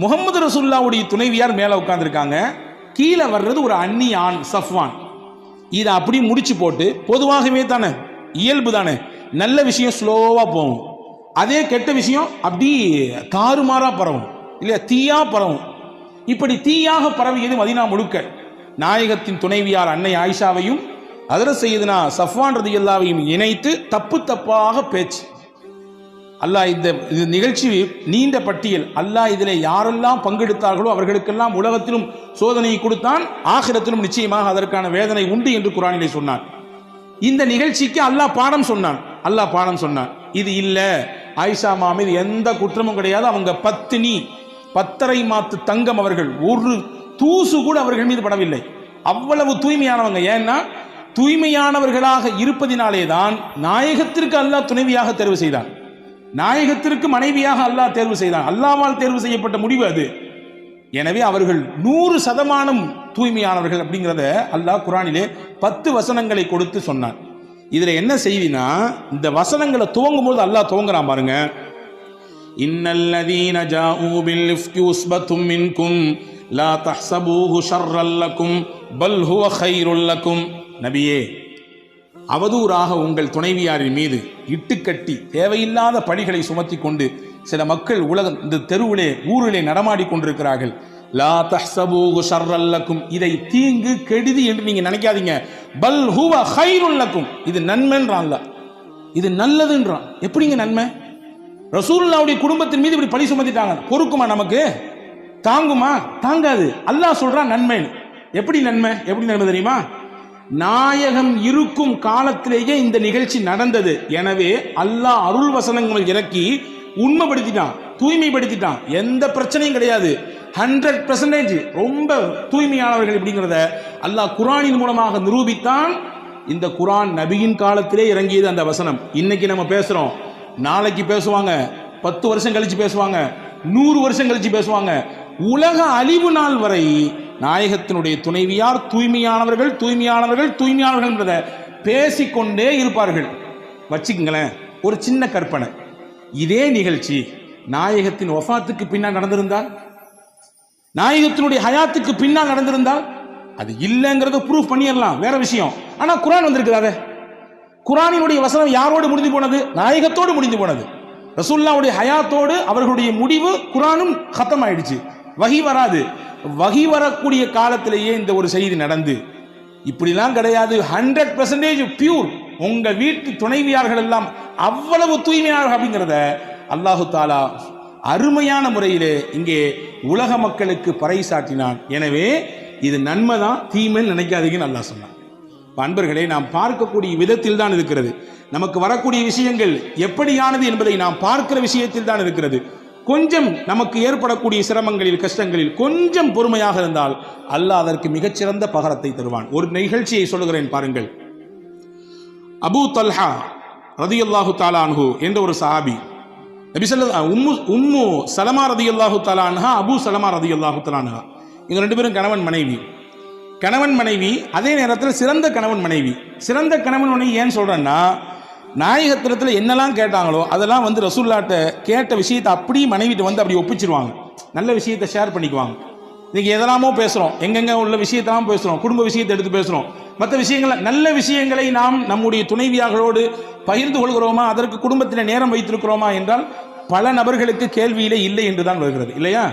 முகமது ரசூலுல்லாஹ்வுடைய துணைவியார் மேலே உட்கார்ந்துருக்காங்க, கீழே வர்றது ஒரு அந்நிய ஆண் சஃப்வான். இதை அப்படி முடிச்சு போட்டு, பொதுவாகவே தானே இயல்பு தானே, நல்ல விஷயம் ஸ்லோவா போகும், அதே கெட்ட விஷயம் அப்படி தாறுமாறா பரவும் இல்லையா, தீயா பரவும். இப்படி தீயாக பரவியது மதீனா முழுக்க. நாயகத்தின் துணைவியார் அன்னை ஆயிஷாவையும் ஹஜ்ரத் சையதுனா சஃப்வான் ரலியல்லாஹுவையும் இணைத்து தப்பு தப்பாக பேச்சு. அல்லாஹ் இந்த நிகழ்ச்சி நீண்ட பட்டியல். அல்லாஹ் இதில் யாரெல்லாம் பங்கெடுத்தார்களோ அவர்களுக்கெல்லாம் உலகத்திலும் சோதனையை கொடுத்தான், ஆகிரத்திலும் நிச்சயமாக அதற்கான வேதனை உண்டு என்று குர்ஆனிலே சொன்னான். இந்த நிகழ்ச்சிக்கு அல்லாஹ் பாடம் சொன்னான். இது இல்ல, ஆயிஷா அம்மா மீது எந்த குற்றமும் கிடையாது, அவங்க பத்தினி, 10.5 மாத்து தங்கம், அவர்கள் ஒரு தூசு கூட அவர்கள் மீது படவில்லை, அவ்வளவு தூய்மையானவங்க. ஏன்னா தூய்மையானவர்களாக இருப்பதினாலே தான் நாயகத்திற்கு அல்லாஹ் துணைவியாக தேர்வு செய்தான், நாயகத்திற்கு மனைவியாக அல்லாஹ் தேர்வு செய்தான். அல்லாஹ்வால் தேர்வு செய்யப்பட்ட முடிவு அது. எனவே அவர்கள் 100% தூய்மையானவர்கள் அப்படிங்கிறத அல்லாஹ் குர்ஆனிலே 10 வசனங்களை கொடுத்து சொன்னான். இதுல என்ன செய்தினா, இந்த வசனங்களை துவங்கும் போது அல்லாஹ் துவங்குறான் பாருங்க. இன்னல்லதீன ஜாஊ பில் இஃப்கி உஸ்பத்தும் மின்கும் லா தஹ்ஸபூஹு ஷர்ரல் லக்கும் பல் ஹுவ கைருல் லக்கும். நபியே, அவதூறாக உங்கள் துணைவியாரின் மீது இட்டுக்கட்டி தேவையில்லாத பழிகளை சுமத்தி கொண்டு சில மக்கள் இந்த தெருவிலே ஊரிலே நடமாடி கொண்டிருக்கிறார்கள். லா தஹ்ஸபூஹு ஷர்ரல் லக்கும், இதை தீங்கு கெடுதி என்று நீங்க நினைக்காதீங்க. பல் ஹுவ கைருல் லக்கும், இது நன்மைன்றான், இது நல்லதுன்றான். எப்படிங்க நன்மை? ரசூலுல்லாஹ்வுடைய குடும்பத்தின் மீது இப்படி பழி சுமத்திட்டாங்க, பொறுக்குமா? நமக்கு தாங்குமா? தாங்காது. அல்லாஹ் சொல்றான் நன்மை. எப்படி நன்மை தெரியுமா? நாயகம் இருக்கும் காலத்திலேயே இந்த நிகழ்ச்சி நடந்தது. எனவே அல்லாஹ் அருள் வசனங்கள் இறக்கி உண்மைப்படுத்திட்டான், தூய்மைப்படுத்திட்டான். எந்த பிரச்சனையும் கிடையாது. 100% ரொம்ப தூய்மையானவர்கள் இப்படிங்கிறத அல்லாஹ் குர்ஆனின் மூலமாக நிரூபித்தான். இந்த குர்ஆன் நபியின் காலத்திலே இறங்கியது அந்த வசனம். இன்னைக்கு நம்ம பேசுறோம், நாளைக்கு பேசுவாங்க, 10 வருஷம் கழிச்சு பேசுவாங்க, 100 வருஷம் கழிச்சு பேசுவாங்க. உலக அழிவு நாள் வரை நாயகத்தினுடைய துணைவியார் தூய்மையானவர்கள் என்றதை பேசிக்கொண்டே இருப்பார்கள். வச்சுக்கங்களேன், ஒரு சின்ன கற்பனை. இதே நிகழ்ச்சி நாயகத்தின் வஃபாத்துக்கு பின்னால் நடந்திருந்தால், நாயகத்தினுடைய ஹயாத்துக்கு பின்னால் நடந்திருந்தால், அது இல்லைங்கிறத ப்ரூஃப் பண்ணிடலாம், வேற விஷயம். ஆனா குர்ஆன் வந்திருக்குதாவே. குர்ஆனினுடைய வசனம் யாரோடு முடிந்து போனது? நாயகத்தோடு முடிந்து போனது. ரசூலுல்லாஹ்வுடைய ஹயாத்தோடு அவர்களுடைய முடிவு குர்ஆனும் கத்தம் ஆயிடுச்சு. வஹி வராது. வஹி வரக்கூடிய காலத்திலேயே இந்த ஒரு செய்தி நடந்து, இப்படிலாம் கிடையாது, 100% பியூர், உங்க வீட்டு துணைவியார்கள் எல்லாம் அவ்வளவு தூய்மையானவர்கள் அப்படிங்கிறத அல்லாஹு தாலா அருமையான முறையிலே இங்கே உலக மக்களுக்கு பறைசாட்டினான். எனவே இது நன்மைதான், தீமைன்னு நினைக்காதீங்கன்னு அல்லாஹ் சொன்னான். அன்பர்களே, நாம் பார்க்கக்கூடிய விதத்தில் தான் இருக்கிறது. நமக்கு வரக்கூடிய விஷயங்கள் எப்படியானது என்பதை நாம் பார்க்கிற விஷயத்தில் தான் இருக்கிறது. கொஞ்சம் நமக்கு ஏற்படக்கூடிய சிரமங்களில், கஷ்டங்களில் கொஞ்சம் பொறுமையாக இருந்தால் அல்லாஹ் அதற்கு மிகச்சிறந்த பகரத்தை தருவான். ஒரு நிகழ்ச்சியை சொல்லுகிறேன் பாருங்கள். அபூ தல்ஹா ரலியல்லாஹு தஆலா அன்ஹு என்ற ஒரு சஹாபி, நபி ஸல்லல்லாஹு உம்மு சலமா ரலியல்லாஹு தஆலா அன்ஹா, அபூ சலமா ரலியல்லாஹு தஆலா அன்ஹா, இவங்க 2 பேரும் கணவன் மனைவி. அதே நேரத்தில் சிறந்த கணவன் மனைவி. சிறந்த கணவன் மனைவி ஏன் சொல்றேன்னா, நாயகத்திரத்தில் என்னெல்லாம் கேட்டாங்களோ அதெல்லாம் ரசூலுல்லாஹ்ட்ட கேட்ட விஷயத்தை அப்படி மனைவிட்டு அப்படி ஒப்பிச்சிருவாங்க, நல்ல விஷயத்தை ஷேர் பண்ணிக்குவாங்க. இன்னைக்கு எதெல்லாமோ பேசுகிறோம், எங்கெங்க உள்ள விஷயத்தெல்லாம் பேசுகிறோம், குடும்ப விஷயத்தை எடுத்து பேசுகிறோம், மற்ற விஷயங்களை, நல்ல விஷயங்களை நாம் நம்முடைய துணைவியார்களோடு பகிர்ந்து கொள்கிறோமா, அதற்கு குடும்பத்தில் நேரம் வைத்திருக்கிறோமா என்றால் பல நபர்களுக்கு கேள்வியிலே இல்லை என்று தான் வருகிறது இல்லையா?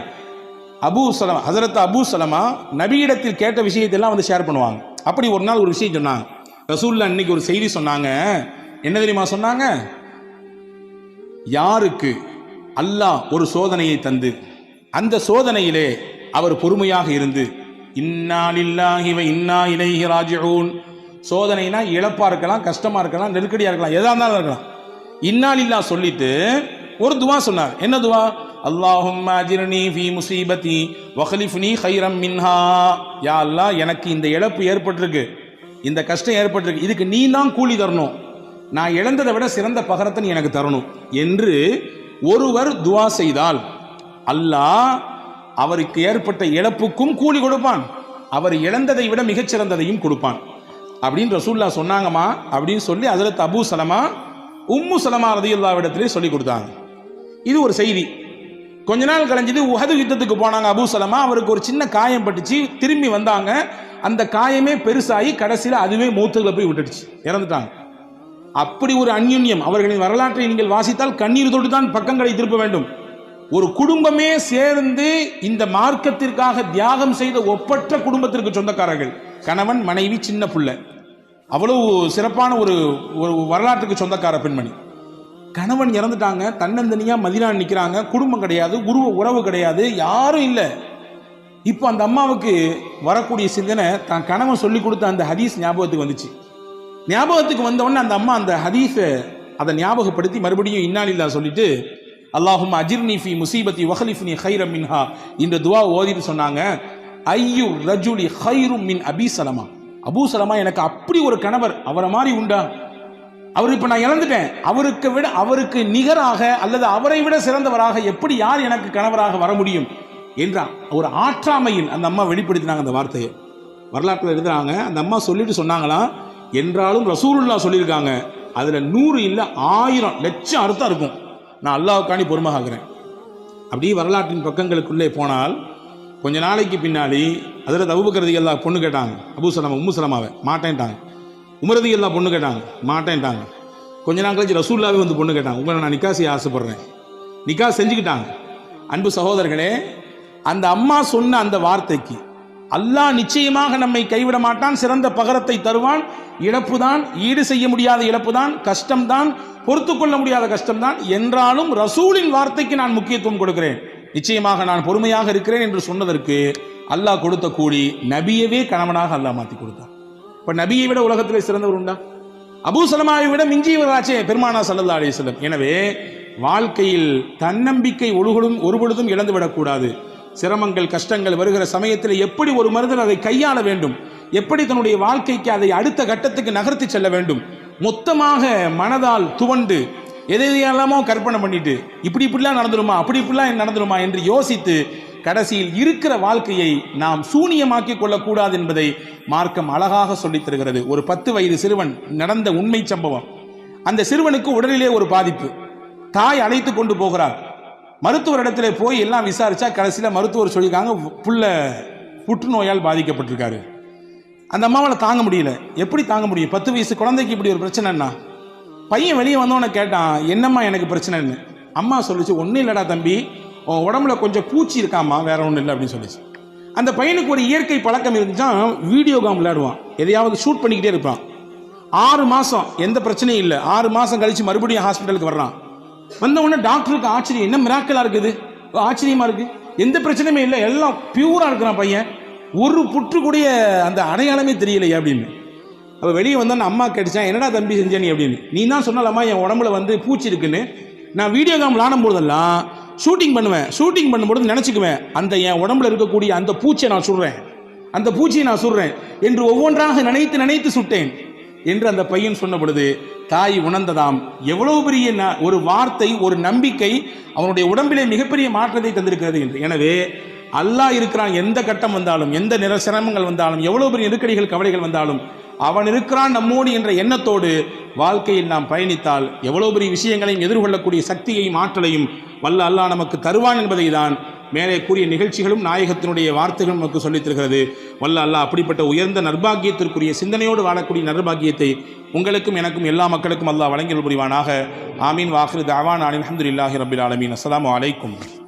ஹஸரத் அபூ சலமா நபியிடத்தில் கேட்ட விஷயத்தெல்லாம் வந்து ஷேர் பண்ணுவாங்க. அப்படி ஒரு நாள் ஒரு விஷயம் சொன்னாங்க. ரசூலுல்லாஹ் இன்னைக்கு ஒரு செய்தி சொன்னாங்க. என்ன தெரியுமா சொன்னாங்க? யாருக்கு அல்லாஹ் ஒரு சோதனையை தந்து அந்த சோதனையிலே அவர் பொறுமையாக இருந்து இன்னா லில்லாஹி வ இன்னா இலைஹி ராஜிஊன், சோதனைனா இழப்பா இருக்கலாம், கஷ்டமா இருக்கலாம், நெருக்கடியா இருக்கலாம், எதா இருந்தாலும் இருக்கலாம், இன்னா லில்லாஹ் சொல்லிட்டு ஒரு துவா சொன்னார். என்ன துவா? அல்லாஹும்ம அஜிர்னி ஃபீ முஸீபதி வக்லிஃப்னி கைரம் மின்ஹா, யா அல்லாஹ் எனக்கு இந்த இழப்பு ஏற்பட்டிருக்கு, இந்த கஷ்டம் ஏற்பட்டிருக்கு, இதுக்கு நீ தான் கூலி தரணும், நான் இழந்ததை விட சிறந்த பகரத்தை நீ எனக்கு தரணும் என்று ஒருவர் துவா செய்தால் அல்லாஹ் அவருக்கு ஏற்பட்ட இழப்புக்கும் கூலி கொடுப்பான், அவர் இழந்ததை விட மிகச்சிறந்ததையும் கொடுப்பான் அப்படின்னு ரசூலுல்லாஹ் சொன்னாங்கம்மா. அப்படின்னு சொல்லி ஹஸரத் அபூ சலமா உம்மு சலமா ரலியல்லாஹு இடத்திலே சொல்லி கொடுத்தாங்க. இது ஒரு செய்தி. கொஞ்ச நாள் கழிஞ்சது, உஹது யுத்தத்துக்கு போனாங்க அபூ சலமா. அவருக்கு ஒரு சின்ன காயம் பட்டுச்சு, திரும்பி வந்தாங்க, அந்த காயமே பெருசாகி கடைசியில் அதுவே மௌத்துல போய் விட்டுடுச்சு, இறந்துட்டாங்க. அப்படி ஒரு அந்யுன்யம். அவர்களின் வரலாற்றை நீங்கள் வாசித்தால் கண்ணீர் தொட்டு தான் பக்கங்களை திருப்ப வேண்டும். ஒரு குடும்பமே சேர்ந்து இந்த மார்க்கத்திற்காக தியாகம் செய்த ஒப்பற்ற குடும்பத்திற்கு சொந்தக்காரர்கள், கணவன் மனைவி சின்ன பிள்ளை, அவ்வளவு சிறப்பான ஒரு வரலாற்றுக்கு சொந்தக்கார பெண்மணி. கணவன் இறந்துட்டாங்க, தன்னந்தனியா மதீனா நிற்கிறாங்க, குடும்பம் கிடையாது, உறவு கிடையாது, யாரும் இல்லை. இப்போ அந்த அம்மாவுக்கு வரக்கூடிய சிந்தனை தான் கணவன் சொல்லி கொடுத்த அந்த ஹதீஸ் ஞாபகத்துக்கு வந்துச்சு. ஞாபகத்துக்கு வந்தவொடனே அந்த அம்மா அந்த ஹதீஸை அதை ஞாபகப்படுத்தி மறுபடியும் இன்னா லில்லாஹ் சொல்லிட்டு அல்லாஹும்ம அஜிர்னி ஃபீ முஸீபதி வக்லிஃப்னி கைரம் மின்ஹா இந்த துவா ஓதிட்டு சொன்னாங்க, ஐயு ரஜுலி கைரும் மின் அபீ சலமா, அபூ சலமா எனக்கு அப்படி ஒரு கணவர், அவரை மாதிரி உண்டா? அவர் இப்ப நான் இழந்துட்டேன், அவருக்கு நிகராக அல்லது அவரை விட சிறந்தவராக எப்படி யார் எனக்கு கணவராக வர முடியும் என்ற ஒரு ஆற்றாமையில் அந்த அம்மா வெளிப்படுத்தினாங்க. அந்த வார்த்தையை வரலாற்றில் எழுதுறாங்க. அந்த அம்மா சொல்லிட்டு சொன்னாங்களாம், என்றாலும் ரசூலுல்லாஹ் சொல்லியிருக்காங்க, அதுல 100 இல்லை 1000 லட்சம் அர்த்தம் இருக்கும், நான் அல்லாஹ்வுக்காண்டி பொறுமையாகிறேன். அப்படியே வரலாற்றின் பக்கங்களுக்குள்ளே போனால் கொஞ்ச நாளைக்கு பின்னாடி அதில் அபூபக்கர் ரலியல்லாஹு பொண்ணு கேட்டாங்க. அபூ சலமா உம்மு சலமாவை மாட்டேன்ட்டாங்க. உமர் ரலியல்லாஹு பொண்ணு கேட்டாங்க, மாட்டேன்ட்டாங்க. கொஞ்ச நாள் கழிச்சு ரசூலுல்லாஹ்வே வந்து பொண்ணு கேட்டாங்க, உங்களை நான் நிக்காஹ் செய்ய ஆசைப்படுறேன், நிக்காஹ் செஞ்சுக்கிட்டாங்க. அன்பு சகோதரர்களே, அந்த அம்மா சொன்ன அந்த வார்த்தைக்கு அல்லாஹ் நிச்சயமாக நம்மை கைவிட மாட்டான், சிறந்த பகரத்தை தருவான், இழப்பு தான், ஈடு செய்ய முடியாத இழப்பு தான், கஷ்டம்தான், பொறுத்து கொள்ள முடியாத கஷ்டம்தான், என்றாலும் ரசூலின் வார்த்தைக்கு நான் முக்கியத்துவம் கொடுக்கிறேன், நிச்சயமாக நான் பொறுமையாக இருக்கிறேன் என்று சொன்னதற்கு அல்லாஹ் கொடுத்த கூலி நபியவே கணவனாக அல்லாஹ் மாற்றி கொடுத்தார். இப்ப நபியை விட உலகத்திலே சிறந்தவர் உண்டா? அபூ சலமாவை விட மிஞ்சியவராச்சே பெருமானா ஸல்லல்லாஹு அலைஹி வஸல்லம். எனவே வாழ்க்கையில் தன்னம்பிக்கை ஒருபொழுதும் இழந்துவிடக்கூடாது. சிரமங்கள் கஷ்டங்கள் வருகிற சமயத்தில் எப்படி ஒரு மனிதன் அதை கையாள வேண்டும், எப்படி தன்னுடைய வாழ்க்கைக்கு அதை அடுத்த கட்டத்துக்கு நகர்த்தி செல்ல வேண்டும், மொத்தமாக மனதால் துவண்டு எதையெல்லாமோ கற்பனை பண்ணிட்டு இப்படிலாம் நடந்துருமா இப்படிலாம் நடந்துருமா என்று யோசித்து கடைசியில் இருக்கிற வாழ்க்கையை நாம் சூனியமாக்கி கொள்ளக்கூடாது என்பதை மார்க்கம் அழகாக சொல்லித் தருகிறது. ஒரு 10 வயது சிறுவன் நடந்த உண்மை சம்பவம். அந்த சிறுவனுக்கு உடலிலே ஒரு பாதிப்பு. தாய் அழைத்து கொண்டு போகிறார். மருத்துவரிடத்துல போய் எல்லாம் விசாரிச்சா கடைசியில் மருத்துவர் சொல்லியிருக்காங்க, புள்ள புற்றுநோயால் பாதிக்கப்பட்டிருக்காரு. அந்த அம்மாவால் தாங்க முடியல. எப்படி தாங்க முடியும்? 10 வயசு குழந்தைக்கு இப்படி ஒரு பிரச்சனைன்னா. பையன் வெளியே வந்தவன கேட்டான், என்னம்மா எனக்கு பிரச்சனைன்னு. அம்மா சொல்லிச்சு, ஒன்றும் இல்லடா தம்பி, உன் உடம்புல கொஞ்சம் பூச்சி இருக்காமா, வேற ஒன்றும் இல்லை அப்படின்னு சொல்லிச்சு. அந்த பையனுக்கு ஒரு இயற்கை பழக்கம் இருந்துச்சான், வீடியோ கேம் விளையாடுவான், எதையாவது ஷூட் பண்ணிக்கிட்டே இருப்பான். 6 மாதம் எந்த பிரச்சனையும் இல்லை. 6 மாதம் கழிச்சு மறுபடியும் ஹாஸ்பிட்டலுக்கு வர்றான். வந்த உடனே டாக்டருக்கு ஆச்சரியம், என்ன மிராக்கலா இருக்குது, ஆச்சரியமா இருக்கு, எந்த பிரச்சனையுமே இல்லை, எல்லாம் பியூரா இருக்கிறான் பையன், ஒரு புற்று கூடிய அந்த அடையாளமே தெரியலையே அப்படின்னு. அவ வெளியே வந்தோன்னு அம்மா கேட்டுச்சான், என்னடா தம்பி செஞ்ச நீ அப்படின்னு. நீ தான் சொன்னாலம்மா என் உடம்புல வந்து பூச்சி இருக்குன்னு. நான் வீடியோ கேம் விளாடும் போதெல்லாம் ஷூட்டிங் பண்ணுவேன், ஷூட்டிங் பண்ணும்போது நினச்சிக்குவேன், அந்த என் உடம்புல இருக்கக்கூடிய அந்த பூச்சியை நான் சுடுறேன், அந்த பூச்சியை நான் சுடுறேன் என்று ஒவ்வொன்றாக நினைத்து நினைத்து சுட்டேன் என்று அந்த பையன் சொன்ன பொழுது தாய் உணர்ந்ததாம், எவ்வளவு பெரிய ஒரு வார்த்தை, ஒரு நம்பிக்கை அவனுடைய உடம்பிலே மிகப்பெரிய மாற்றத்தை தந்திருக்கிறது என்று. எனவே அல்லாஹ் இருக்கிறான், எந்த கட்டம் வந்தாலும், எந்த சிரமங்கள் வந்தாலும், எவ்வளவு பெரிய நெருக்கடிகள் கவலைகள் வந்தாலும் அவன் இருக்கிறான் நம்மோடு என்ற எண்ணத்தோடு வாழ்க்கையில் நாம் பயணித்தால் எவ்வளவு பெரிய விஷயங்களையும் எதிர்கொள்ளக்கூடிய சக்தியையும் ஆற்றலையும் வல்ல அல்லாஹ் நமக்கு தருவான் என்பதை தான் மேலே கூறிய நிகழ்ச்சிகளும் நாயகத்தினுடைய வார்த்தைகளும் நமக்கு சொல்லித் தருகிறது. வல்ல அல்லாஹ் அப்படிப்பட்ட உயர்ந்த நர்பாகியத்திற்குரிய சிந்தனையோடு வாழக்கூடிய நர்பாகியத்தை உங்களுக்கும் எனக்கும் எல்லா மக்களுக்கும் அல்லாஹ் வழங்கல் புரிவானாக. ஆமீன். வாஹிரு தஅவானா அல்ஹம்துலில்லாஹி ரப்பில் ஆலமீன். அஸ்ஸலாமு அலைக்கும்.